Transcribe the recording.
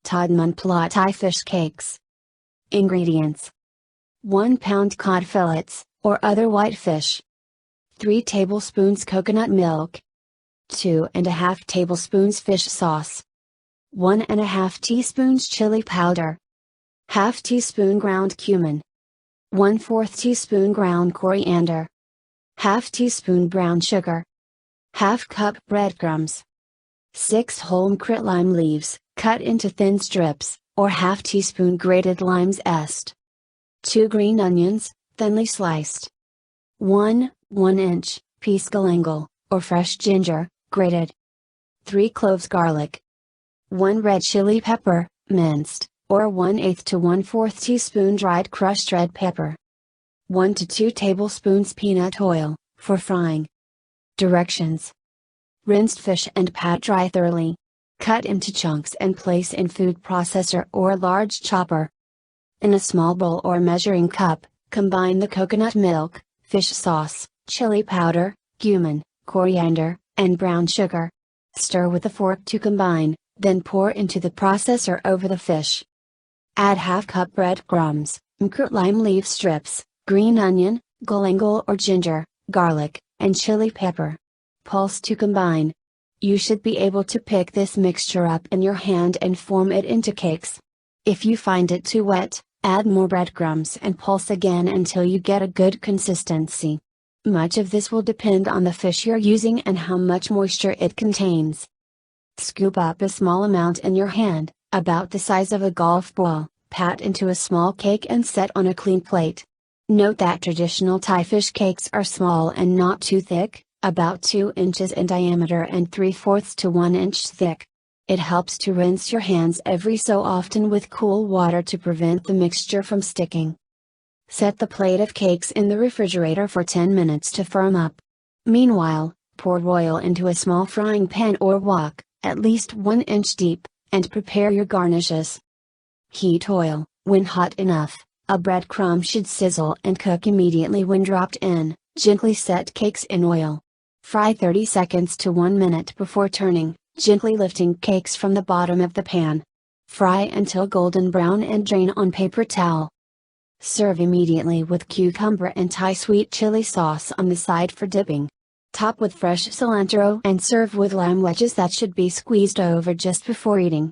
Tod mun pla Thai fish cakes. Ingredients: 1 pound cod fillets, or other white fish. 3 tablespoons coconut milk. 2½ tablespoons fish sauce. 1½ teaspoons chili powder. ½ teaspoon ground cumin. 1/4 teaspoon ground coriander. ½ teaspoon brown sugar. ½ cup breadcrumbs. 6 whole makrut lime leaves, cut into thin strips, or ½ teaspoon grated lime zest. 2 green onions, thinly sliced. 1/1-inch piece galangal, or fresh ginger, grated. 3 cloves garlic. 1 red chili pepper, minced, or 1/8 to 1/4 teaspoon dried crushed red pepper. 1 to 2 tablespoons peanut oil, for frying. Directions: rinsed fish and pat dry thoroughly. Cut into chunks and place in food processor or large chopper. In a small bowl or measuring cup, combine the coconut milk, fish sauce, chili powder, cumin, coriander, and brown sugar. Stir with a fork to combine, then pour into the processor over the fish. Add ½ cup breadcrumbs, makrut lime leaf strips, green onion, galangal or ginger, garlic, and chili pepper. Pulse to combine. You should be able to pick this mixture up in your hand and form it into cakes. If you find it too wet, add more breadcrumbs and pulse again until you get a good consistency. Much of this will depend on the fish you're using and how much moisture it contains. Scoop up a small amount in your hand, about the size of a golf ball, pat into a small cake and set on a clean plate. Note that traditional Thai fish cakes are small and not too thick, about 2 inches in diameter and 3/4 to 1 inch thick. It helps to rinse your hands every so often with cool water to prevent the mixture from sticking. Set the plate of cakes in the refrigerator for 10 minutes to firm up. Meanwhile, pour oil into a small frying pan or wok, at least 1 inch deep, and prepare your garnishes. Heat oil. When hot enough, a breadcrumb should sizzle and cook immediately when dropped in. Gently set cakes in oil. Fry 30 seconds to 1 minute before turning, gently lifting cakes from the bottom of the pan. Fry until golden brown and drain on paper towel. Serve immediately with cucumber and Thai sweet chili sauce on the side for dipping. Top with fresh cilantro and serve with lime wedges that should be squeezed over just before eating.